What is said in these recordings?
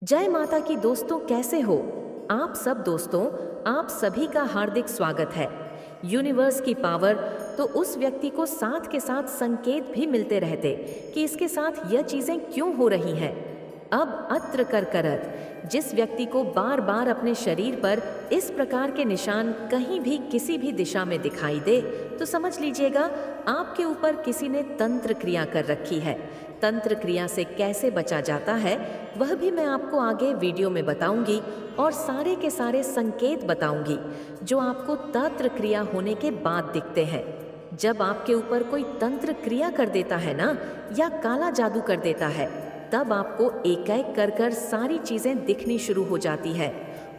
जय माता की दोस्तों, कैसे हो आप सब दोस्तों। आप सभी का हार्दिक स्वागत है। यूनिवर्स की पावर तो उस व्यक्ति को साथ के साथ संकेत भी मिलते रहते कि इसके साथ यह चीजें क्यों हो रही हैं। अब अत्र कर करत जिस व्यक्ति को बार बार अपने शरीर पर इस प्रकार के निशान कहीं भी किसी भी दिशा में दिखाई दे तो समझ लीजिएगा आपके ऊपर किसी ने तंत्र क्रिया कर रखी है। तंत्र क्रिया से कैसे बचा जाता है वह भी मैं आपको आगे वीडियो में बताऊंगी और सारे के सारे संकेत बताऊंगी जो आपको तंत्र क्रिया होने के बाद दिखते हैं। जब आपके ऊपर कोई तंत्र क्रिया कर देता है ना, या काला जादू कर देता है, तब आपको एक एक कर सारी चीजें दिखनी शुरू हो जाती है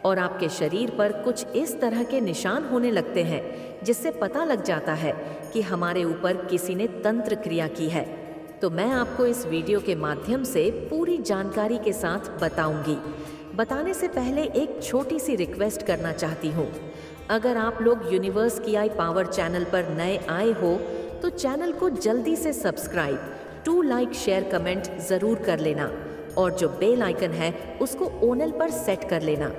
और आपके शरीर पर कुछ इस तरह के निशान होने लगते हैं जिससे पता लग जाता है कि हमारे ऊपर किसी ने तंत्र क्रिया की है। तो मैं आपको इस वीडियो के माध्यम से पूरी जानकारी के साथ बताऊंगी। बताने से पहले एक छोटी सी रिक्वेस्ट करना चाहती हूँ। अगर आप लोग यूनिवर्स की आई पावर चैनल पर नए आए हो तो चैनल को जल्दी से सब्सक्राइब, 2 लाइक, शेयर, कमेंट जरूर कर लेना और जो बेल आइकन है उसको ओनल पर सेट कर लेना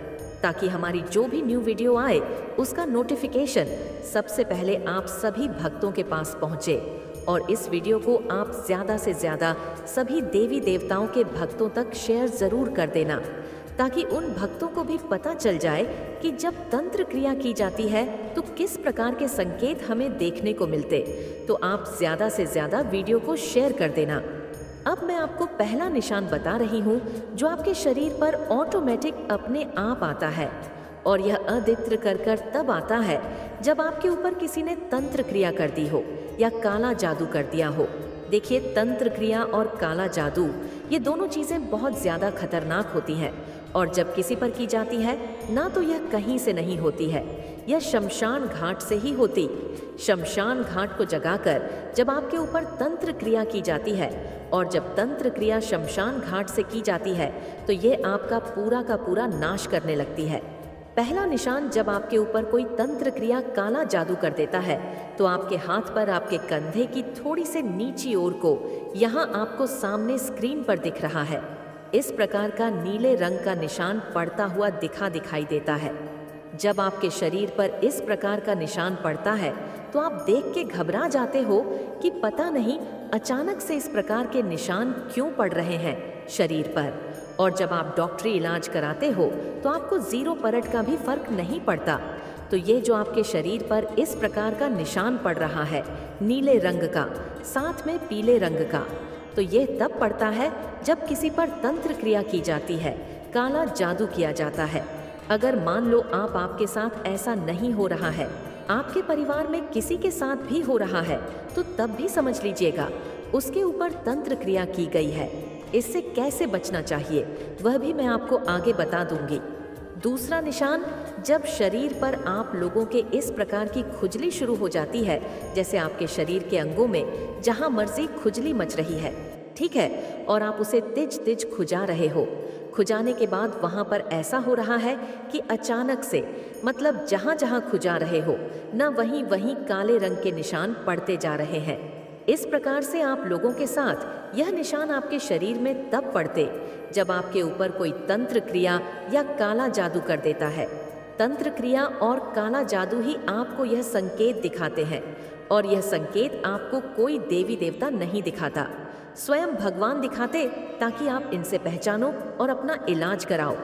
ताकि हमारी जो भी न्यू वीडियो आए उसका नोटिफिकेशन सबसे पहले आप सभी भक्तों के पास पहुंचे। और इस वीडियो को आप ज़्यादा से ज़्यादा सभी देवी देवताओं के भक्तों तक शेयर ज़रूर कर देना ताकि उन भक्तों को भी पता चल जाए कि जब तंत्र क्रिया की जाती है तो किस प्रकार के संकेत हमें देखने को मिलते। तो आप ज़्यादा से ज़्यादा वीडियो को शेयर कर देना। अब मैं आपको पहला निशान बता रही हूँ जो आपके शरीर पर ऑटोमेटिक अपने आप आता है और यह अदित्र कर तब आता है जब आपके ऊपर किसी ने तंत्र क्रिया कर दी हो या काला जादू कर दिया हो। देखिए, तंत्र क्रिया और काला जादू ये दोनों चीज़ें बहुत ज़्यादा खतरनाक होती हैं और जब किसी पर की जाती है ना तो यह कहीं से नहीं होती है, यह शमशान घाट से ही होती। शमशान घाट को जगाकर जब आपके ऊपर तंत्र क्रिया की जाती है और जब तंत्र क्रिया शमशान घाट से की जाती है तो ये आपका पूरा का पूरा नाश करने लगती है। पहला निशान जब आपके ऊपर कोई तंत्र क्रिया काला जादू कर देता है तो आपके हाथ पर आपके कंधे की थोड़ी से नीची ओर को यहाँ आपको सामने स्क्रीन पर दिख रहा है इस प्रकार का नीले रंग का निशान पड़ता हुआ दिखाई देता है। जब आपके शरीर पर इस प्रकार का निशान पड़ता है तो आप देख के घबरा जाते हो कि पता नहीं अचानक से इस प्रकार के निशान क्यों पड़ रहे हैं शरीर पर। और जब आप डॉक्टरी इलाज कराते हो तो आपको 0% का भी फर्क नहीं पड़ता। तो ये जो आपके शरीर पर इस प्रकार का निशान पड़ रहा है नीले रंग का साथ में पीले रंग का, तो ये तब पड़ता है जब किसी पर तंत्र क्रिया की जाती है, काला जादू किया जाता है। अगर मान लो आपके साथ ऐसा नहीं हो रहा है, आपके परिवार में किसी के साथ भी हो रहा है, तो तब भी समझ लीजिएगा उसके ऊपर तंत्र क्रिया की गई है। इससे कैसे बचना चाहिए वह भी मैं आपको आगे बता दूंगी। दूसरा निशान, जब शरीर पर आप लोगों के इस प्रकार की खुजली शुरू हो जाती है, जैसे आपके शरीर के अंगों में जहां मर्जी खुजली मच रही है, ठीक है, और आप उसे तिज तिज खुजा रहे हो। खुजाने के बाद वहां पर ऐसा हो रहा है कि अचानक से, मतलब जहां जहां खुजा रहे हो न वहीं वहीं काले रंग के निशान पड़ते जा रहे हैं। इस प्रकार से आप लोगों के साथ यह निशान आपके शरीर में तब पड़ते जब आपके ऊपर कोई तंत्र क्रिया या काला जादू कर देता है। तंत्र क्रिया और काला जादू ही आपको यह संकेत दिखाते हैं और यह संकेत आपको कोई देवी देवता नहीं दिखाता, स्वयं भगवान दिखाते ताकि आप इनसे पहचानो और अपना इलाज कराओ।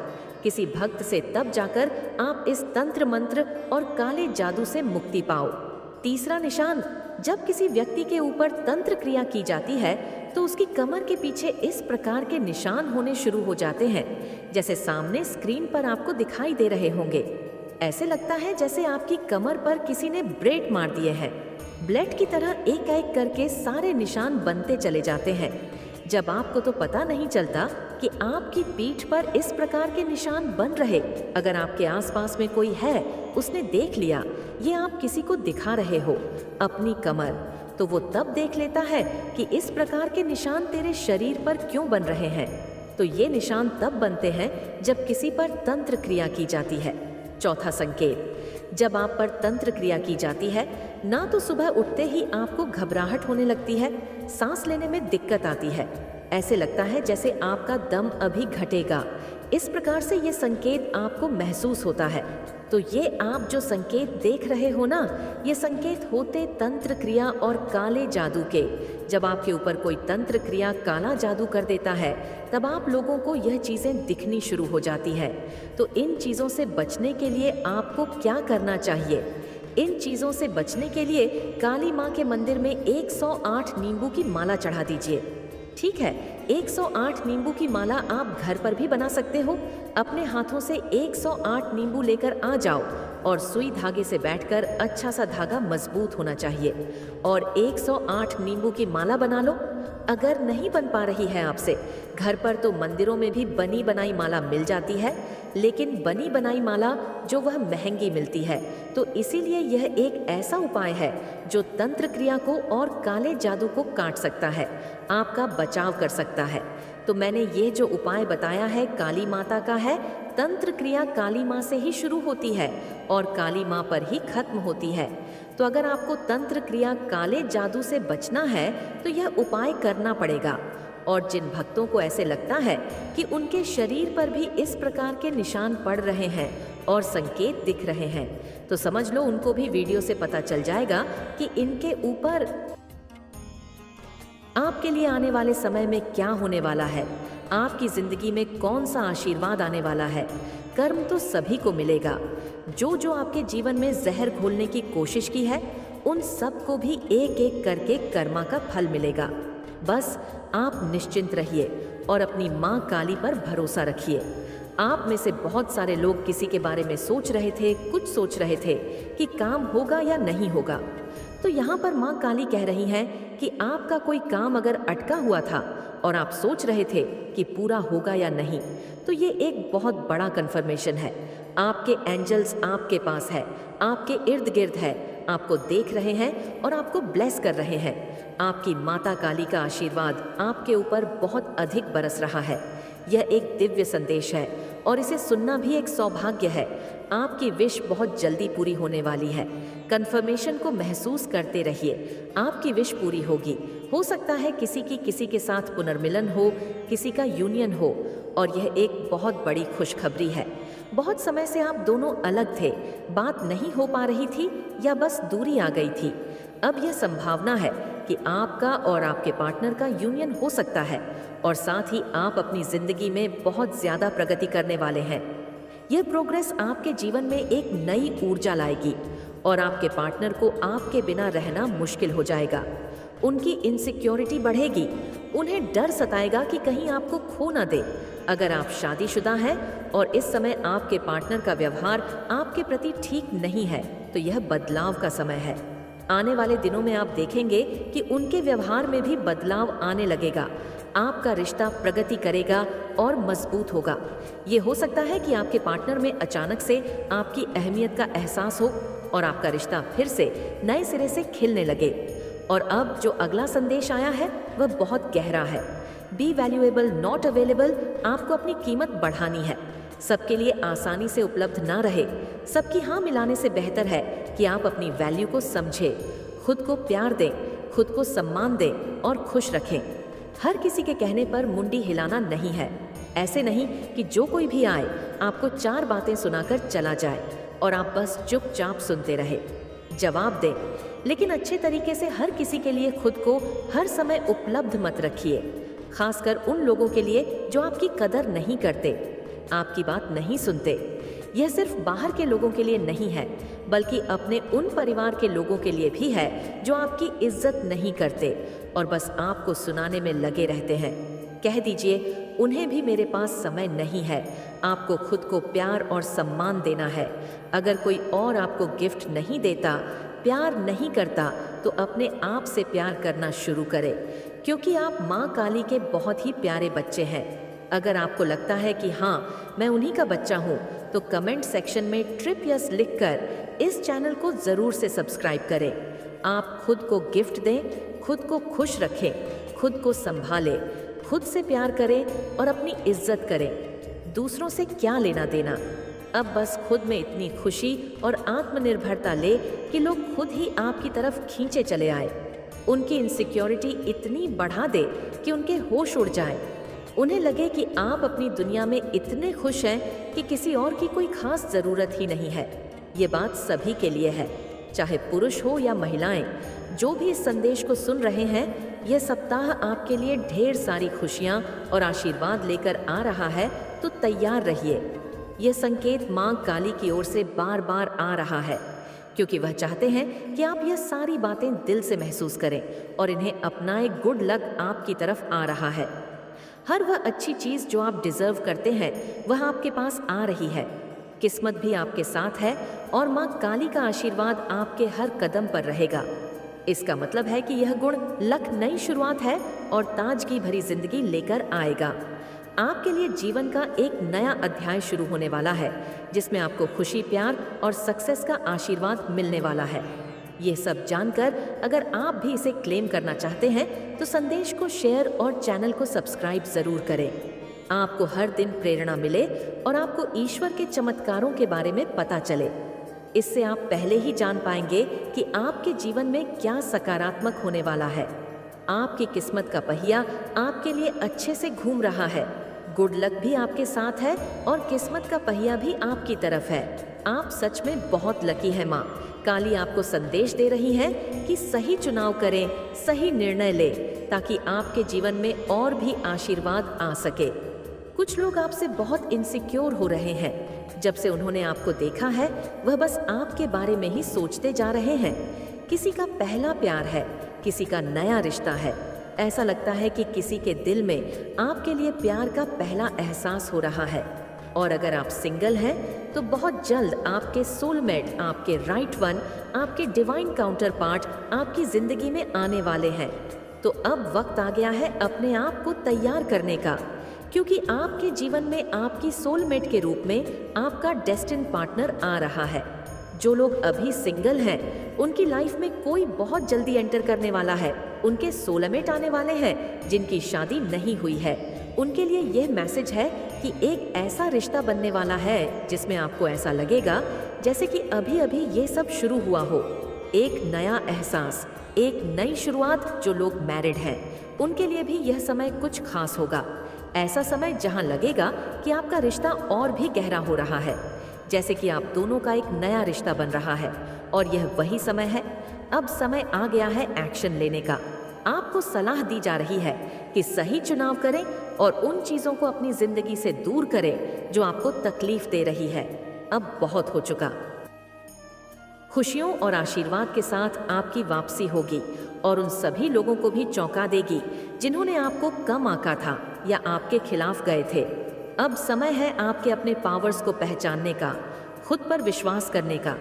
किसी भक्त से तब जाकर आप इस तंत्र मंत्र और काले जादू से मुक्ति पाओ। तीसरा निशान, जब किसी व्यक्ति के ऊपर तंत्र क्रिया की जाती है तो उसकी कमर के पीछे इस प्रकार के निशान होने शुरू हो जाते हैं जैसे सामने स्क्रीन पर आपको दिखाई दे रहे होंगे। ऐसे लगता है जैसे आपकी कमर पर किसी ने ब्रेड मार दिए हैं। ब्लेड की तरह एक एक करके सारे निशान बनते चले जाते हैं। जब आपको तो पता नहीं चलता कि आपकी पीठ पर इस प्रकार के निशान बन रहे, अगर आपके आसपास में कोई है उसने देख लिया ये आप किसी को दिखा रहे हो अपनी कमर, तो वो तब देख लेता है कि इस प्रकार के निशान तेरे शरीर पर क्यों बन रहे हैं। तो ये निशान तब बनते हैं जब किसी पर तंत्र क्रिया की जाती है। चौथा संकेत, जब आप पर तंत्र क्रिया की जाती है ना तो सुबह उठते ही आपको घबराहट होने लगती है, सांस लेने में दिक्कत आती है, ऐसे लगता है जैसे आपका दम अभी घटेगा इस प्रकार से ये संकेत आपको महसूस होता है। तो ये आप जो संकेत देख रहे हो ना, ये संकेत होते तंत्र क्रिया और काले जादू के। जब आपके ऊपर कोई तंत्र क्रिया काला जादू कर देता है, तब आप लोगों को यह चीज़ें दिखनी शुरू हो जाती है। तो इन चीज़ों से बचने के लिए आपको क्या करना चाहिए? इन चीज़ों से बचने के लिए काली माँ के मंदिर में 108 नींबू की माला चढ़ा दीजिए। ठीक है, 108 नींबू की माला आप घर पर भी बना सकते हो। अपने हाथों से 108 नींबू लेकर आ जाओ और सुई धागे से बैठकर अच्छा सा धागा मजबूत होना चाहिए और 108 नींबू की माला बना लो। अगर नहीं बन पा रही है आपसे, घर पर तो मंदिरों में भी बनी बनाई माला मिल जाती है, लेकिन बनी बनाई माला जो वह महंगी मिलती है। तो इसीलिए यह एक ऐसा उपाय है जो तंत्र क्रिया को और काले जादू को काट सकता है, आपका बचाव कर सकता है। तो मैंने ये जो उपाय बताया है काली माता का है। तंत्र क्रिया काली माँ से ही शुरू होती है और काली माँ पर ही खत्म होती है। तो अगर आपको तंत्र क्रिया काले जादू से बचना है तो यह उपाय करना पड़ेगा। और जिन भक्तों को ऐसे लगता है कि उनके शरीर पर भी इस प्रकार के निशान पड़ रहे हैं और संकेत दिख रहे हैं, तो समझ लो उनको भी वीडियो से पता चल जाएगा कि इनके ऊपर आपके लिए आने वाले समय में क्या होने वाला है, आपकी जिंदगी में कौन सा आशीर्वाद आने वाला है। कर्म तो सभी को मिलेगा। जो जो आपके जीवन में जहर घोलने की कोशिश की है, उन सबको भी एक एक करके कर्मा का फल मिलेगा। बस आप निश्चिंत रहिए और अपनी माँ काली पर भरोसा रखिए। आप में से बहुत सारे लोग किसी के बारे में सोच रहे थे, कुछ सोच रहे थे कि काम होगा या नहीं होगा। तो यहाँ पर माँ काली कह रही हैं कि आपका कोई काम अगर अटका हुआ था और आप सोच रहे थे कि पूरा होगा या नहीं, तो ये एक बहुत बड़ा कन्फर्मेशन है। आपके एंजल्स आपके पास है, आपके इर्द गिर्द है, आपको देख रहे हैं और आपको ब्लेस कर रहे हैं। आपकी माता काली का आशीर्वाद आपके ऊपर बहुत अधिक बरस रहा है। यह एक दिव्य संदेश है और इसे सुनना भी एक सौभाग्य है। आपकी विश बहुत जल्दी पूरी होने वाली है। कन्फर्मेशन को महसूस करते रहिए, आपकी विश पूरी होगी। हो सकता है किसी के साथ पुनर्मिलन हो, किसी का यूनियन हो, और यह एक बहुत बड़ी खुशखबरी है। बहुत समय से आप दोनों अलग थे, बात नहीं हो पा रही थी या बस दूरी आ गई थी। अब यह संभावना है कि आपका और आपके पार्टनर का यूनियन हो सकता है और साथ ही आप अपनी जिंदगी में बहुत ज्यादा प्रगति करने वाले हैं। यह प्रोग्रेस आपके जीवन में एक नई ऊर्जा लाएगी और आपके पार्टनर को आपके बिना रहना मुश्किल हो जाएगा। उनकी इनसिक्योरिटी बढ़ेगी, उन्हें डर सताएगा कि कहीं आपको खो ना दे। अगर आप शादीशुदा हैं और इस समय आपके पार्टनर का व्यवहार आपके प्रति ठीक नहीं है, तो यह बदलाव का समय है। आने वाले दिनों में आप देखेंगे कि उनके व्यवहार में भी बदलाव आने लगेगा। आपका रिश्ता प्रगति करेगा और मजबूत होगा। ये हो सकता है कि आपके पार्टनर में अचानक से आपकी अहमियत का एहसास हो और आपका रिश्ता फिर से नए सिरे से खिलने लगे। और अब जो अगला संदेश आया है वह बहुत गहरा है। B valuable not available. आपको अपनी कीमत बढ़ानी है। सबके लिए आसानी से उपलब्ध ना रहे। सबकी हाँ मिलाने से बेहतर है कि आप अपनी वैल्यू को समझें, खुद को प्यार दें, खुद को सम्मान दें और खुश रखें। हर किसी के कहने पर मुंडी हिलाना नहीं है। ऐसे नहीं कि जो कोई भी आए आपको 4 बातें सुनाकर चला जाए और आप बस चुपचाप सुनते रहे। जवाब दें, लेकिन अच्छे तरीके से। हर किसी के लिए खुद को हर समय उपलब्ध मत रखिए, खासकर उन लोगों के लिए जो आपकी कदर नहीं करते, आपकी बात नहीं सुनते। यह सिर्फ बाहर के लोगों के लिए नहीं है, बल्कि अपने उन परिवार के लोगों के लिए भी है जो आपकी इज्जत नहीं करते और बस आपको सुनाने में लगे रहते हैं। कह दीजिए, उन्हें भी मेरे पास समय नहीं है। आपको खुद को प्यार और सम्मान देना है। अगर कोई और आपको गिफ्ट नहीं देता, प्यार नहीं करता, तो अपने आप से प्यार करना शुरू करें, क्योंकि आप माँ काली के बहुत ही प्यारे बच्चे हैं। अगर आपको लगता है कि हाँ मैं उन्हीं का बच्चा हूँ, तो कमेंट सेक्शन में ट्रिप यस लिखकर इस चैनल को ज़रूर से सब्सक्राइब करें। आप खुद को गिफ्ट दें, खुद को खुश रखें, खुद को संभालें, खुद से प्यार करें और अपनी इज्जत करें। दूसरों से क्या लेना देना। अब बस खुद में इतनी खुशी और आत्मनिर्भरता ले कि लोग खुद ही आपकी तरफ खींचे चले आए। उनकी इनसिक्योरिटी इतनी बढ़ा दे कि उनके होश उड़ जाए। उन्हें लगे कि आप अपनी दुनिया में इतने खुश हैं कि किसी और की कोई खास जरूरत ही नहीं है। ये बात सभी के लिए है, चाहे पुरुष हो या महिलाएं। जो भी इस संदेश को सुन रहे हैं, यह सप्ताह आपके लिए ढेर सारी खुशियां और आशीर्वाद लेकर आ रहा है, तो तैयार रहिए। यह संकेत मां काली की ओर से बार बार आ रहा है, क्योंकि वह चाहते हैं कि आप यह सारी बातें दिल से महसूस करें और इन्हें अपनाएं। गुड लक आपकी तरफ आ रहा है। हर वह अच्छी चीज जो आप डिजर्व करते हैं, वह आपके पास आ रही है। किस्मत भी आपके साथ है और मां काली का आशीर्वाद आपके हर कदम पर रहेगा। इसका मतलब है कि यह गुण लक नई शुरुआत है और ताजगी भरी जिंदगी लेकर आएगा। आपके लिए जीवन का एक नया अध्याय शुरू होने वाला है, जिसमें आपको खुशी, प्यार और सक्सेस का आशीर्वाद मिलने वाला है। ये सब जानकर अगर आप भी इसे क्लेम करना चाहते हैं, तो संदेश को शेयर और चैनल को सब्सक्राइब जरूर करें। आपको हर दिन प्रेरणा मिले और आपको ईश्वर के चमत्कारों के बारे में पता चले। इससे आप पहले ही जान पाएंगे कि आपके जीवन में क्या सकारात्मक होने वाला है। आपकी किस्मत का पहिया आपके लिए अच्छे से घूम रहा है। गुड लक भी आपके साथ है और किस्मत का पहिया भी आपकी तरफ है। आप सच में बहुत लकी हैं। माँ काली आपको संदेश दे रही है कि सही चुनाव करें, सही निर्णय लें, ताकि आपके जीवन में और भी आशीर्वाद आ सके। कुछ लोग आपसे बहुत इनसिक्योर हो रहे हैं। जब से उन्होंने आपको देखा है, वह बस आपके बारे में ही सोचते जा रहे हैं। किसी का पहला प्यार है, किसी का नया रिश्ता है। ऐसा लगता है कि किसी के दिल में आपके लिए प्यार का पहला एहसास हो रहा है। और अगर आप सिंगल हैं, तो बहुत जल्द आपके सोलमेट, आपके राइट वन, आपके डिवाइन काउंटर पार्ट आपकी जिंदगी में आने वाले हैं। तो अब वक्त आ गया है अपने आप को तैयार करने का, क्योंकि आपके जीवन में आपकी सोलमेट के रूप में आपका डेस्टिन्ड पार्टनर आ रहा है। जो लोग अभी सिंगल हैं, उनकी लाइफ में कोई बहुत जल्दी एंटर करने वाला है। उनके सोलमेट आने वाले हैं जिनकी शादी नहीं हुई है। उनके लिए यह मैसेज है कि एक ऐसा रिश्ता बनने वाला है जिसमें आपको ऐसा लगेगा जैसे कि अभी अभी ये सब शुरू हुआ हो। एक नया एहसास, एक नई शुरुआत। जो लोग मैरिड हैं, उनके लिए भी यह समय कुछ खास होगा। ऐसा समय जहां लगेगा कि आपका रिश्ता और भी गहरा हो रहा है, जैसे कि आप दोनों का एक नया रिश्ता बन रहा है। और यह वही समय है। अब समय आ गया है एक्शन लेने का। आपको सलाह दी जा रही है कि सही चुनाव करें और उन चीजों को अपनी जिंदगी से दूर करें जो आपको तकलीफ दे रही है। अब बहुत हो चुका। खुशियों और आशीर्वाद के साथ आपकी वापसी होगी और उन सभी लोगों को भी चौंका देगी जिन्होंने आपको कम आंका था या आपके खिलाफ गए थे। अब समय है आपके अपने पावर्स को पहचानने का, खुद पर विश्वास करने का।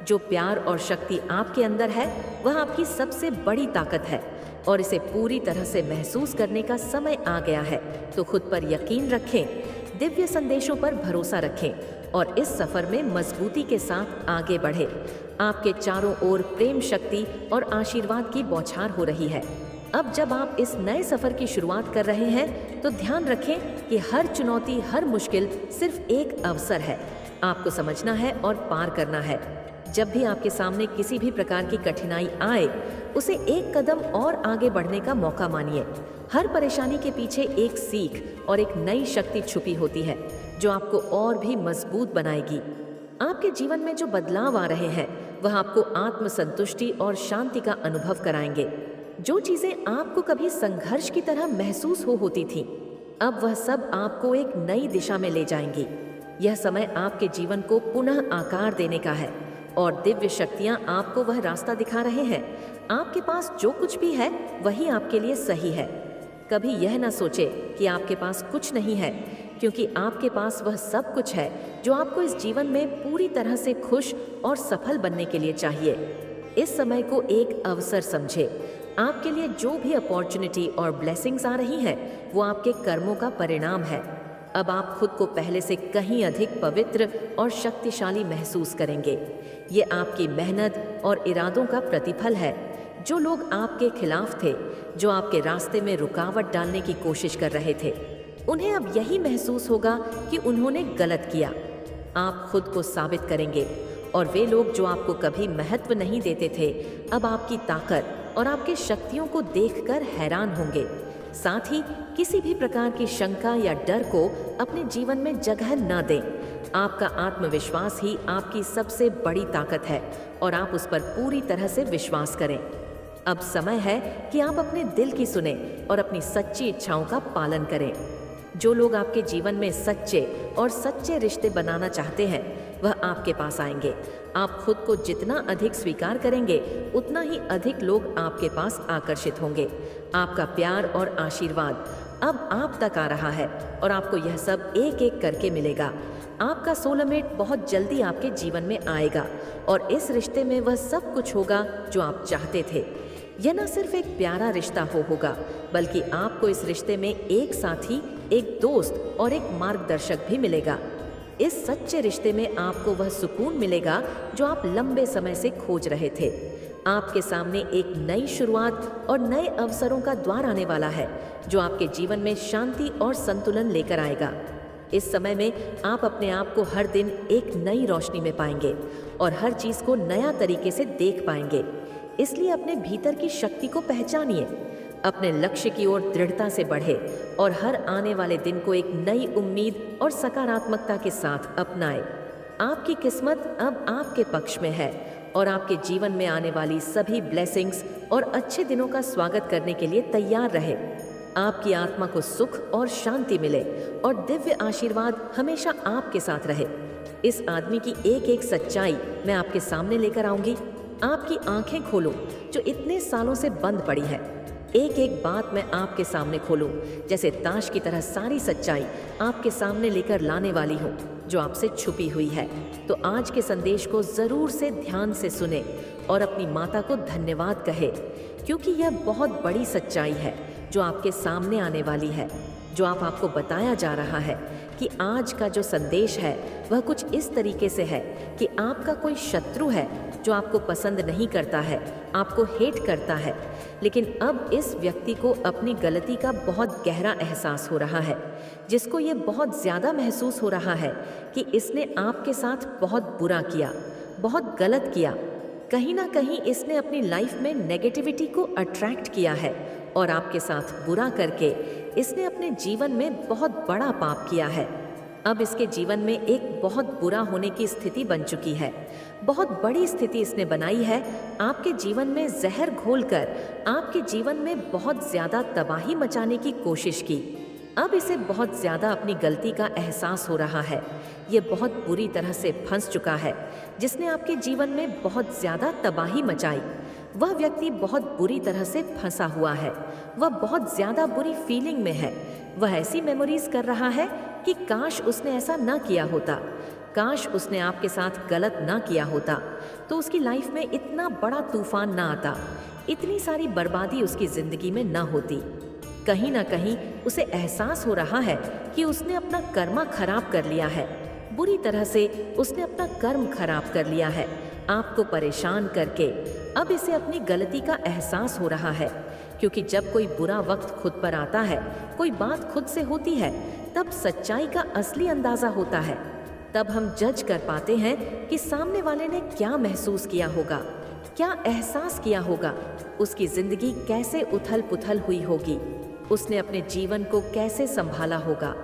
जो प्यार और शक्ति आपके अंदर है, वह आपकी सबसे बड़ी ताकत है और इसे पूरी तरह से महसूस करने का समय आ गया है। तो खुद पर यकीन रखें, दिव्य संदेशों पर भरोसा रखें और इस सफर में मजबूती के साथ आगे बढ़ें। आपके चारों ओर प्रेम, शक्ति और आशीर्वाद की बौछार हो रही है। अब जब आप इस नए सफर की शुरुआत कर रहे हैं, तो ध्यान रखें कि हर चुनौती, हर मुश्किल सिर्फ एक अवसर है। आपको समझना है और पार करना है। जब भी आपके सामने किसी भी प्रकार की कठिनाई आए, उसे एक कदम और आगे बढ़ने का मौका मानिए। हर परेशानी के पीछे एक सीख और एक नई शक्ति छुपी होती है, जो आपको और भी मजबूत बनाएगी। आपके जीवन में जो बदलाव आ रहे हैं, वह आपको आत्मसंतुष्टि और शांति का अनुभव कराएंगे। जो चीजें आपको कभी संघर्ष की तरह महसूस होती थी, अब वह सब आपको एक नई दिशा में ले जाएंगी। यह समय आपके जीवन को पुनः आकार देने का है और दिव्य शक्तियां आपको वह रास्ता दिखा रहे हैं। आपके पास जो कुछ भी है, वही आपके लिए सही है। कभी यह ना सोचे कि आपके पास कुछ नहीं है, क्योंकि आपके पास वह सब कुछ है जो आपको इस जीवन में पूरी तरह से खुश और सफल बनने के लिए चाहिए। इस समय को एक अवसर समझे। आपके लिए जो भी अपॉर्चुनिटी और ब्लेसिंग्स आ रही हैं, वो आपके कर्मों का परिणाम है। अब आप खुद को पहले से कहीं अधिक पवित्र और शक्तिशाली महसूस करेंगे। ये आपकी मेहनत और इरादों का प्रतिफल है। जो लोग आपके खिलाफ थे, जो आपके रास्ते में रुकावट डालने की कोशिश कर रहे थे, उन्हें अब यही महसूस होगा कि उन्होंने गलत किया। आप खुद को साबित करेंगे और वे लोग जो आपको कभी महत्व नहीं देते थे, अब आपकी ताकत और आपकी शक्तियों को देखकर हैरान होंगे। साथ ही किसी भी प्रकार की शंका या डर को अपने जीवन में जगह न दें। आपका आत्मविश्वास ही आपकी सबसे बड़ी ताकत है और आप उस पर पूरी तरह से विश्वास करें। अब समय है कि आप अपने दिल की सुने और अपनी सच्ची इच्छाओं का पालन करें। जो लोग आपके जीवन में सच्चे रिश्ते बनाना चाहते हैं वह आपके पास आएंगे। आप खुद को जितना अधिक स्वीकार करेंगे उतना ही अधिक लोग आपके पास आकर्षित होंगे। आपका प्यार और आशीर्वाद अब आप तक आ रहा है और आपको यह सब एक एक करके मिलेगा। आपका सोलमेट बहुत जल्दी आपके जीवन में आएगा और इस रिश्ते में वह सब कुछ होगा जो आप चाहते थे। यह न सिर्फ एक प्यारा रिश्ता होगा बल्कि आपको इस रिश्ते में एक साथी, एक दोस्त और एक मार्गदर्शक भी मिलेगा। इस सच्चे रिश्ते में आपको वह सुकून मिलेगा जो आप लंबे समय से खोज रहे थे। आपके सामने एक नई शुरुआत और नए अवसरों का द्वार आने वाला है जो आपके जीवन में शांति और संतुलन लेकर आएगा। इस समय में आप अपने आप को हर दिन एक नई रोशनी में पाएंगे और हर चीज़ को नया तरीके से देख पाएंगे। इसलिए अपने भीतर की शक्ति को पहचानिए, अपने लक्ष्य की ओर दृढ़ता से बढ़े और हर आने वाले दिन को एक नई उम्मीद और सकारात्मकता के साथ अपनाएं। आपकी किस्मत अब आपके पक्ष में है और आपके जीवन में आने वाली सभी ब्लेसिंग्स और अच्छे दिनों का स्वागत करने के लिए तैयार रहे। आपकी आत्मा को सुख और शांति मिले और दिव्य आशीर्वाद हमेशा आपके साथ रहे। इस आदमी की एक एक सच्चाई मैं आपके सामने लेकर आऊंगी। आपकी आंखें खोलूं जो इतने सालों से बंद पड़ी है। एक एक बात मैं आपके सामने खोलूं, जैसे ताश की तरह सारी सच्चाई आपके सामने लेकर लाने वाली हूं जो आपसे छुपी हुई है। तो आज के संदेश को जरूर से ध्यान से सुने और अपनी माता को धन्यवाद कहे, क्योंकि यह बहुत बड़ी सच्चाई है जो आपके सामने आने वाली है। जो आपको बताया जा रहा है कि आज का जो संदेश है वह कुछ इस तरीके से है कि आपका कोई शत्रु है जो आपको पसंद नहीं करता है, आपको हेट करता है, लेकिन अब इस व्यक्ति को अपनी गलती का बहुत गहरा एहसास हो रहा है, जिसको ये बहुत ज़्यादा महसूस हो रहा है कि इसने आपके साथ बहुत बुरा किया, बहुत गलत किया। कहीं ना कहीं इसने अपनी लाइफ में नेगेटिविटी को अट्रैक्ट किया है और आपके साथ बुरा करके इसने अपने जीवन में बहुत बड़ा पाप किया है। अब इसके जीवन में एक बहुत बुरा होने की स्थिति बन चुकी है, बहुत बड़ी स्थिति इसने बनाई है। आपके जीवन में जहर घोलकर आपके जीवन में बहुत ज़्यादा तबाही मचाने की कोशिश की। अब इसे बहुत ज़्यादा अपनी गलती का एहसास हो रहा है। ये बहुत बुरी तरह से फंस चुका है, जिसने आपके जीवन में बहुत ज़्यादा तबाही मचाई। वह व्यक्ति बहुत बुरी तरह से फंसा हुआ है, वह बहुत ज़्यादा बुरी फीलिंग में है। वह ऐसी मेमोरीज कर रहा है कि काश उसने ऐसा ना किया होता, काश उसने आपके साथ गलत ना किया होता तो उसकी लाइफ में इतना बड़ा तूफान ना आता, इतनी सारी बर्बादी उसकी ज़िंदगी में ना होती। कहीं ना कहीं उसे एहसास हो रहा है कि उसने अपना कर्मा खराब कर लिया है, बुरी तरह से उसने अपना कर्म खराब कर लिया है, आपको परेशान करके। अब इसे अपनी गलती का एहसास हो रहा है, क्योंकि जब कोई बुरा वक्त खुद पर आता है, कोई बात खुद से होती है, तब सच्चाई का असली अंदाज़ा होता है। तब हम जज कर पाते हैं कि सामने वाले ने क्या महसूस किया होगा, क्या एहसास किया होगा, उसकी ज़िंदगी कैसे उथल पुथल हुई होगी, उसने अपने जीवन को कैसे संभाला होगा,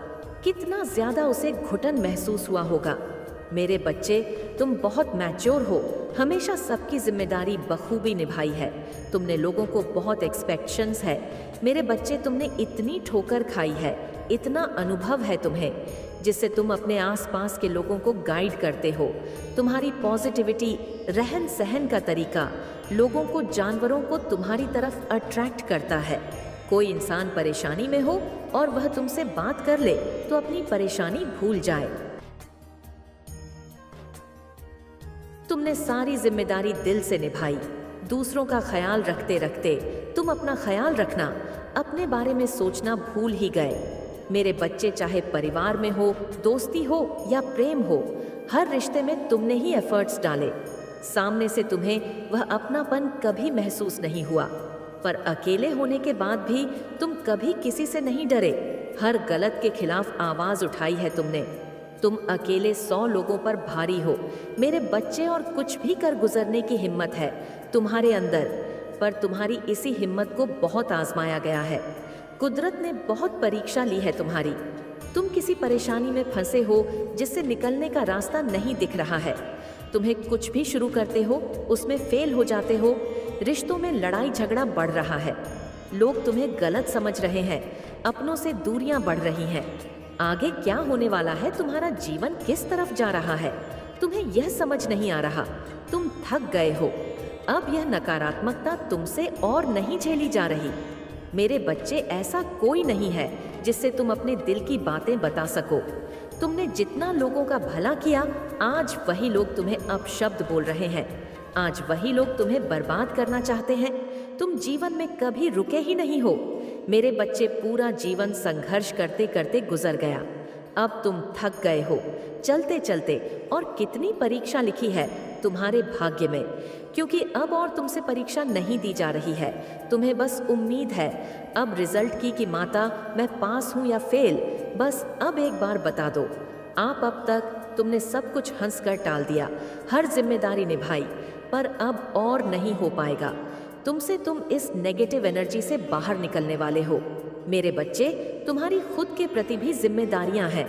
कितना ज़्यादा उसे घुटन महसूस हुआ होगा। मेरे बच्चे, तुम बहुत मैच्योर हो, हमेशा सबकी जिम्मेदारी बखूबी निभाई है, तुमने लोगों को बहुत एक्सपेक्टेशंस है। मेरे बच्चे, तुमने इतनी ठोकर खाई है, इतना अनुभव है तुम्हें, जिससे तुम अपने आसपास के लोगों को गाइड करते हो। तुम्हारी पॉजिटिविटी, रहन सहन का तरीका लोगों को, जानवरों को तुम्हारी तरफ अट्रैक्ट करता है। कोई इंसान परेशानी में हो और वह तुमसे बात कर ले तो अपनी परेशानी भूल जाए। तुमने सारी जिम्मेदारी दिल से निभाई, दूसरों का ख्याल रखते रखते तुम अपना ख्याल रखना, अपने बारे में सोचना भूल ही गए। मेरे बच्चे, चाहे परिवार में हो, दोस्ती हो या प्रेम हो, हर रिश्ते में तुमने ही एफर्ट्स डाले। सामने से तुम्हें वह अपनापन कभी महसूस नहीं हुआ, पर अकेले होने के बाद भी तुम कभी किसी से नहीं डरे। हर गलत के खिलाफ आवाज़ उठाई है तुमने। तुम अकेले 100 लोगों पर भारी हो मेरे बच्चे, और कुछ भी कर गुजरने की हिम्मत है तुम्हारे अंदर, पर तुम्हारी इसी हिम्मत को बहुत आजमाया गया है। कुदरत ने बहुत परीक्षा ली है तुम्हारी। तुम किसी परेशानी में फंसे हो जिससे निकलने का रास्ता नहीं दिख रहा है। तुम्हें कुछ भी शुरू करते हो उसमें फेल हो जाते हो। रिश्तों में लड़ाई झगड़ा बढ़ रहा है। लोग तुम्हें गलत समझ रहे हैं। अपनों से दूरियां बढ़ रही हैं। आगे क्या होने वाला है, तुम्हारा जीवन किस तरफ जा रहा है, तुम्हें यह समझ नहीं आ रहा। तुम थक गए हो। अब यह नकारात्मकता तुमसे और नहीं झेली जा रही। मेरे बच्चे, ऐसा कोई नहीं है जिससे तुम अपने दिल की बातें बता सको। तुमने जितना लोगों का भला किया, आज वही लोग तुम्हें अपशब्द बोल रहे हैं। आज वही लोग तुम्हें बर्बाद करना चाहते हैं। तुम जीवन में कभी रुके ही नहीं हो। मेरे बच्चे, पूरा जीवन संघर्ष करते करते गुजर गया। अब तुम थक गए हो चलते चलते। और कितनी परीक्षा लिखी है तुम्हारे भाग्य में, क्योंकि अब और तुमसे परीक्षा नहीं दी जा रही है। तुम्हें बस उम्मीद है अब रिजल्ट की कि माता, मैं पास हूँ या फेल, बस अब एक बार बता दो। आप अब तक तुमने सब कुछ हंसकर टाल दिया, हर जिम्मेदारी निभाई, पर अब और नहीं हो पाएगा तुमसे। तुम इस नेगेटिव एनर्जी से बाहर निकलने वाले हो। मेरे बच्चे, तुम्हारी खुद के प्रति भी जिम्मेदारियां हैं।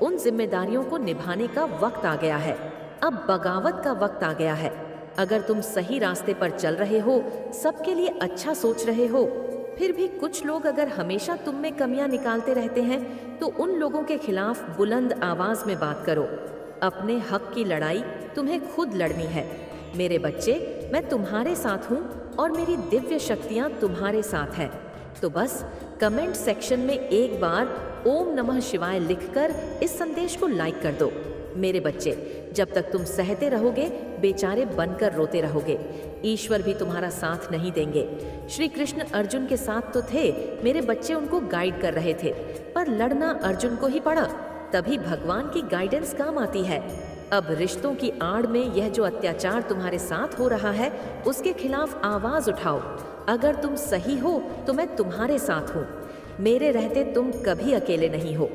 उन जिम्मेदारियों को निभाने का वक्त आ गया है। अब बगावत का वक्त आ गया है। अगर तुम सही रास्ते पर चल रहे हो, सबके लिए अच्छा सोच रहे हो, फिर भी कुछ लोग अगर हमेशा तुम में कमियां निकालते रहते हैं, तो उन लोगों के खिलाफ बुलंद आवाज में बात करो। अपने हक की लड़ाई तुम्हें खुद लड़नी है। मेरे बच्चे, मैं तुम्हारे साथ हूँ और मेरी दिव्य शक्तियाँ तुम्हारे साथ हैं। तो बस कमेंट सेक्शन में एक बार ओम नमः शिवाय लिखकर इस संदेश को लाइक कर दो। मेरे बच्चे, जब तक तुम सहते रहोगे, बेचारे बनकर रोते रहोगे, ईश्वर भी तुम्हारा साथ नहीं देंगे। श्री कृष्ण अर्जुन के साथ तो थे, मेरे बच्चे उनको गाइड कर रहे थे, पर लड़ना अर्जुन को ही पड़ा। तभी भगवान की गाइडेंस काम आती है। अब रिश्तों की आड़ में यह जो अत्याचार तुम्हारे साथ हो रहा है, उसके खिलाफ आवाज उठाओ। अगर तुम सही हो तो मैं तुम्हारे साथ हूँ। मेरे रहते तुम कभी अकेले नहीं हो।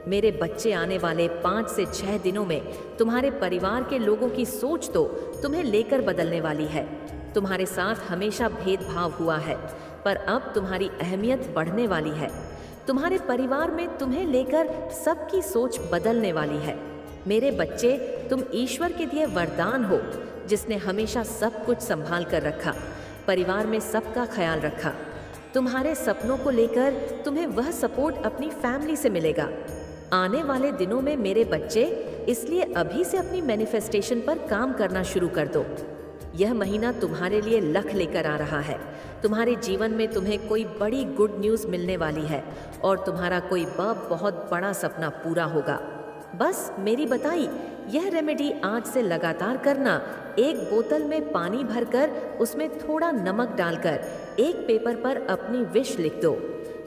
मेरे बच्चे, आने वाले 5 से 6 दिनों में तुम्हारे परिवार के लोगों की सोच तो तुम्हें लेकर बदलने वाली है। तुम्हारे साथ हमेशा भेदभाव हुआ है, पर अब तुम्हारी अहमियत बढ़ने वाली है। तुम्हारे परिवार में तुम्हें लेकर सबकी सोच बदलने वाली है। मेरे बच्चे, तुम ईश्वर के दिए वरदान हो, जिसने हमेशा सब कुछ संभाल कर रखा, परिवार में सबका ख्याल रखा। तुम्हारे सपनों को लेकर तुम्हें वह सपोर्ट अपनी फैमिली से मिलेगा आने वाले दिनों में। मेरे बच्चे, इसलिए अभी से अपनी मैनिफेस्टेशन पर काम करना शुरू कर दो। यह महीना तुम्हारे लिए लक लेकर आ रहा है। तुम्हारे जीवन में तुम्हें कोई बड़ी गुड न्यूज़ मिलने वाली है और तुम्हारा कोई बहुत बड़ा सपना पूरा होगा। बस मेरी बताई यह रेमेडी आज से लगातार करना। एक बोतल में पानी भरकर उसमें थोड़ा नमक डालकर एक पेपर पर अपनी विश लिख दो।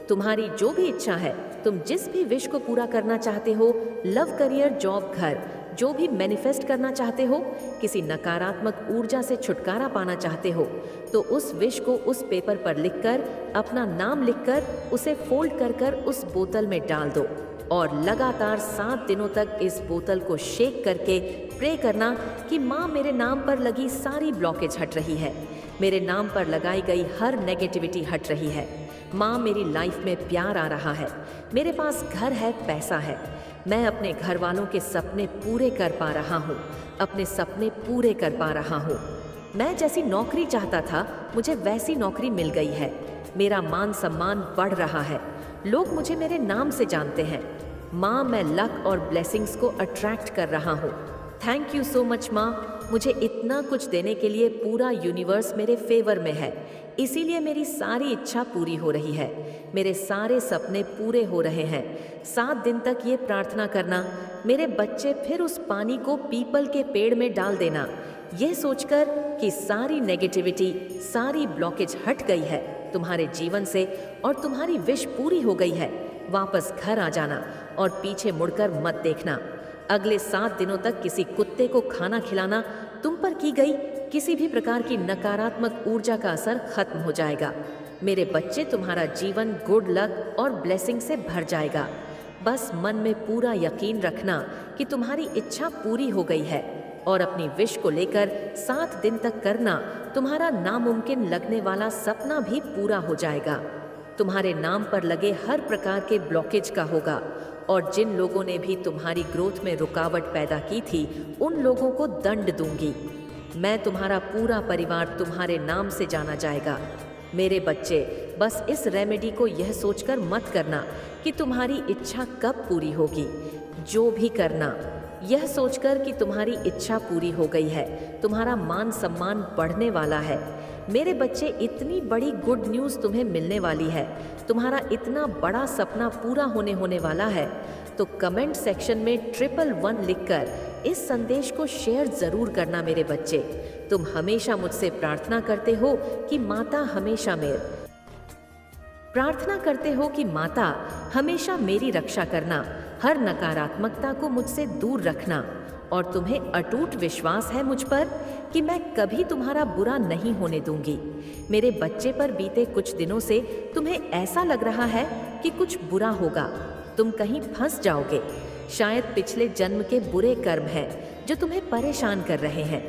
तुम्हारी जो भी इच्छा है, तुम जिस भी विश को पूरा करना चाहते हो, लव, करियर, जॉब, घर, जो भी मैनिफेस्ट करना चाहते हो, किसी नकारात्मक ऊर्जा से छुटकारा पाना चाहते हो, तो उस विश को उस पेपर पर लिखकर, अपना नाम लिखकर, उसे फोल्ड कर उस बोतल में डाल दो और लगातार 7 दिनों तक इस बोतल को शेक करके प्रे करना कि माँ, मेरे नाम पर लगी सारी ब्लॉकेज हट रही है, मेरे नाम पर लगाई गई हर नेगेटिविटी हट रही है। माँ, मेरी लाइफ में प्यार आ रहा है, मेरे पास घर है, पैसा है, मैं अपने घर वालों के सपने पूरे कर पा रहा हूँ, अपने सपने पूरे कर पा रहा हूँ। मैं जैसी नौकरी चाहता था, मुझे वैसी नौकरी मिल गई है। मेरा मान सम्मान बढ़ रहा है, लोग मुझे मेरे नाम से जानते हैं। माँ, मैं लक और ब्लेसिंग्स को अट्रैक्ट कर रहा हूँ। थैंक यू सो मच माँ, मुझे इतना कुछ देने के लिए। पूरा यूनिवर्स मेरे फेवर में है, इसीलिए मेरी सारी इच्छा पूरी हो रही है, मेरे सारे सपने पूरे हो रहे हैं। 7 दिन तक ये प्रार्थना करना। मेरे बच्चे, फिर उस पानी को पीपल के पेड़ में डाल देना, यह सोचकर कि सारी नेगेटिविटी, सारी ब्लॉकेज हट गई है तुम्हारे जीवन से और तुम्हारी विश पूरी हो गई है। वापस घर आ जाना और पीछे मुड़कर मत देखना। अगले 7 दिनों तक किसी कुत्ते को खाना खिलाना, तुम पर की गई किसी भी प्रकार की नकारात्मक ऊर्जा का असर खत्म हो जाएगा। मेरे बच्चे, तुम्हारा जीवन गुड लक और ब्लेसिंग से भर जाएगा। बस मन में पूरा यकीन रखना कि तुम्हारी इच्छा पूरी हो गई है और अपनी विश को लेकर 7 दिन तक करना, तुम्हारा नामुमकिन लगने वाला सपना भी पूरा हो जाएगा। तुम्हारे नाम पर लगे हर प्रकार के ब्लॉकेज का होगा, और जिन लोगों ने भी तुम्हारी ग्रोथ में रुकावट पैदा की थी उन लोगों को दंड दूंगी। मैं तुम्हारा पूरा परिवार तुम्हारे नाम से जाना जाएगा। मेरे बच्चे, बस इस रेमेडी को यह सोचकर मत करना कि तुम्हारी इच्छा कब पूरी होगी। जो भी करना, यह सोचकर कि तुम्हारी इच्छा पूरी हो गई है, तुम्हारा मान सम्मान बढ़ने वाला है। मेरे बच्चे, इतनी बड़ी गुड न्यूज़ तुम्हें मिलने वाली है, तुम्हारा इतना बड़ा सपना पूरा होने वाला है। तो कमेंट सेक्शन में 111 लिखकर इस संदेश को शेयर जरूर करना। मेरे बच्चे, तुम हमेशा मुझसे प्रार्थना करते हो कि माता हमेशा मेरी रक्षा करना, हर नकारात्मकता को मुझसे दूर रखना, और तुम्हें अटूट विश्वास है मुझ पर कि मैं कभी तुम्हारा बुरा नहीं होने दूंगी। मेरे बच्चे, पर बीते कुछ दिनों से तुम्हें ऐसा लग रहा है कि कुछ बुरा होगा, तुम कहीं फंस जाओगे। शायद पिछले जन्म के बुरे कर्म हैं जो तुम्हें परेशान कर रहे हैं,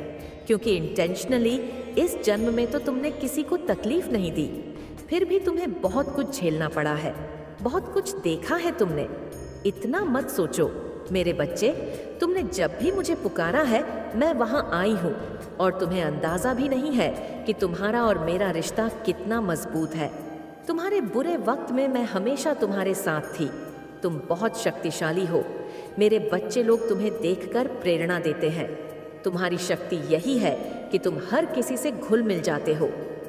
क्योंकि इंटेंशनली इस जन्म में तो तुमने किसी को तकलीफ नहीं दी, फिर भी तुम्हें बहुत कुछ झेलना पड़ा है, बहुत कुछ देखा है तुमने। इतना मत सोचो मेरे बच्चे, तुमने जब भी मुझे पुकारा है मैं वहां आई हूँ, और तुम्हें अंदाजा भी नहीं है कि तुम्हारा और मेरा रिश्ता कितना मजबूत है। तुम्हारे बुरे वक्त में मैं हमेशा तुम्हारे साथ थी। तुम बहुत शक्तिशाली हो। मेरे बच्चे लोग तुम्हें देखकर प्रेरणा देते हैं। तुम्हारी शक्ति यही है कि तुम हर किसी से घुल मिल जाते हो।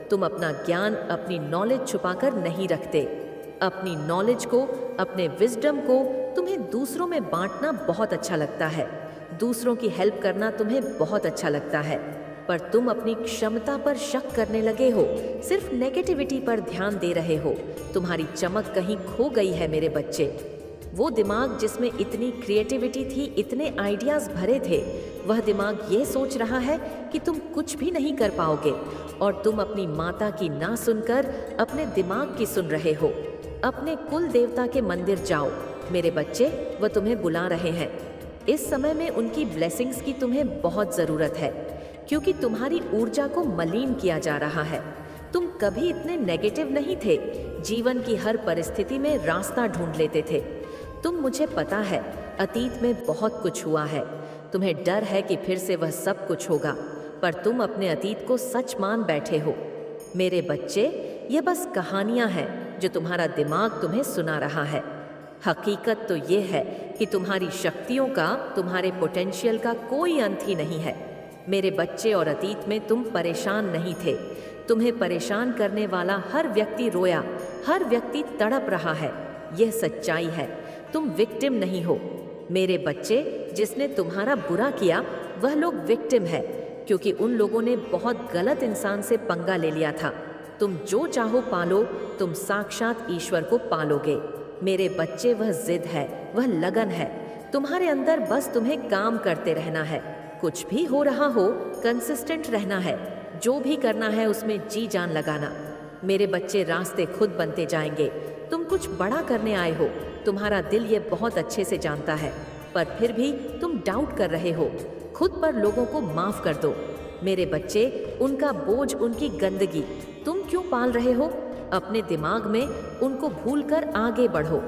तुम अपना ज्ञान, अपनी नॉलेज छुपाकर नहीं रखते। अपनी नॉलेज को, अपने विजडम को तुम्हें दूसरों में बांटना बहुत अच्छा लगता है। दूसरों की हेल्प करना तुम्हें बहुत अच्छा लगता है, पर तुम अपनी क्षमता पर शक करने लगे हो, सिर्फ नेगेटिविटी पर ध्यान दे रहे हो। तुम्हारी चमक कहीं खो गई है मेरे बच्चे। वो दिमाग जिसमें इतनी क्रिएटिविटी थी, इतने आइडियाज भरे थे, वह दिमाग ये सोच रहा है कि तुम कुछ भी नहीं कर पाओगे, और तुम अपनी माता की ना सुनकर अपने दिमाग की सुन रहे हो। अपने कुल देवता के मंदिर जाओ मेरे बच्चे, वह तुम्हें बुला रहे हैं। इस समय में उनकी ब्लेसिंग्स की तुम्हें बहुत ज़रूरत है, क्योंकि तुम्हारी ऊर्जा को मलिन किया जा रहा है। तुम कभी इतने नेगेटिव नहीं थे, जीवन की हर परिस्थिति में रास्ता ढूंढ लेते थे। तुम, मुझे पता है, अतीत में बहुत कुछ हुआ है। तुम्हें डर है कि फिर से वह सब कुछ होगा, पर तुम अपने अतीत को सच मान बैठे हो। मेरे बच्चे, ये बस कहानियां हैं जो तुम्हारा दिमाग तुम्हें सुना रहा है। हकीकत तो ये है कि तुम्हारी शक्तियों का, तुम्हारे पोटेंशियल का कोई अंत ही नहीं है मेरे बच्चे। और अतीत में तुम परेशान नहीं थे। तुम्हें परेशान करने वाला हर व्यक्ति रोया, हर व्यक्ति तड़प रहा है। यह सच्चाई है। तुम विक्टिम नहीं हो मेरे बच्चे। जिसने तुम्हारा बुरा किया वह लोग विक्टिम है, क्योंकि उन लोगों ने बहुत गलत इंसान से पंगा ले लिया था। तुम जो चाहो पालो, तुम साक्षात ईश्वर को पालोगे मेरे बच्चे। वह जिद है, वह लगन है तुम्हारे अंदर। बस तुम्हें काम करते रहना है। कुछ भी हो रहा हो, कंसिस्टेंट रहना है। जो भी करना है उसमें जी जान लगाना मेरे बच्चे। रास्ते खुद बनते जाएंगे। तुम कुछ बड़ा करने आए हो, तुम्हारा दिल ये बहुत अच्छे से जानता है, पर फिर भी तुम डाउट कर रहे हो। खुद पर लोगों को माफ कर दो मेरे बच्चे। उनका बोझ, उनकी गंदगी तुम क्यों पाल रहे हो? अपने दिमाग में उनको भूलकर आगे बढ़ो।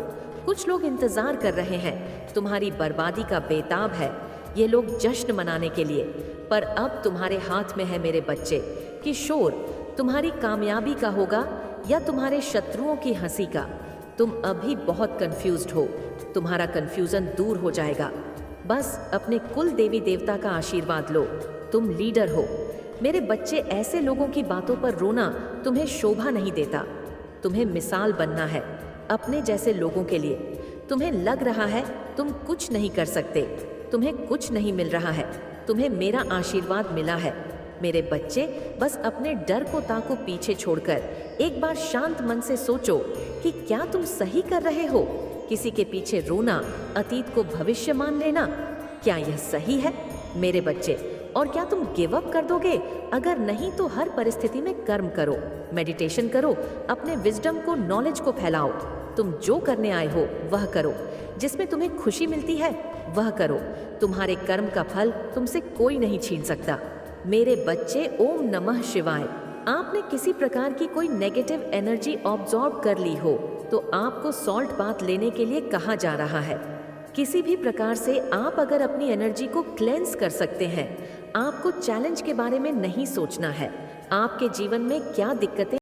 कुछ लोग इंतजार कर रहे हैं, तुम्हारी बर्बादी का बेताब है ये लोग जश्न मनाने के लिए, पर अब तुम्हारे हाथ में है मेरे बच्चे कि शोर तुम्हारी कामयाबी का होगा या तुम्हारे शत्रुओं की हंसी का। तुम अभी बहुत कंफ्यूज्ड हो। तुम्हारा कंफ्यूजन दूर हो जाएगा। बस अपने कुल देवी देवता का आशीर्वाद लो। तुम लीडर हो मेरे बच्चे। ऐसे लोगों की बातों पर रोना तुम्हें शोभा नहीं देता। तुम्हें मिसाल बनना है अपने जैसे लोगों के लिए। तुम्हें लग रहा है तुम कुछ नहीं कर सकते, तुम्हें कुछ नहीं मिल रहा है, तुम्हें मेरा आशीर्वाद मिला है मेरे बच्चे। बस अपने डर को ताको पीछे छोड़कर एक बार शांत मन से सोचो कि क्या तुम सही कर रहे हो। किसी के पीछे रोना, अतीत को भविष्य मान लेना, क्या यह सही है मेरे बच्चे? और क्या तुम गिव अप कर दोगे? अगर नहीं तो हर परिस्थिति में कर्म करो, मेडिटेशन करो, अपने विजडम को, नॉलेज को फैलाओ। तुम जो करने आए हो वह करो, जिसमें तुम्हें खुशी मिलती है वह करो। तुम्हारे कर्म का फल तुमसे कोई नहीं छीन सकता मेरे बच्चे। ओम नमः शिवाय। आपने किसी प्रकार की कोई नेगेटिव एनर्जी ऑब्जॉर्ब कर ली हो तो आपको सॉल्ट बाथ लेने के लिए कहा जा रहा है। किसी भी प्रकार से आप अगर अपनी एनर्जी को क्लेंस कर सकते हैं, आपको चैलेंज के बारे में नहीं सोचना है। आपके जीवन में क्या दिक्कतें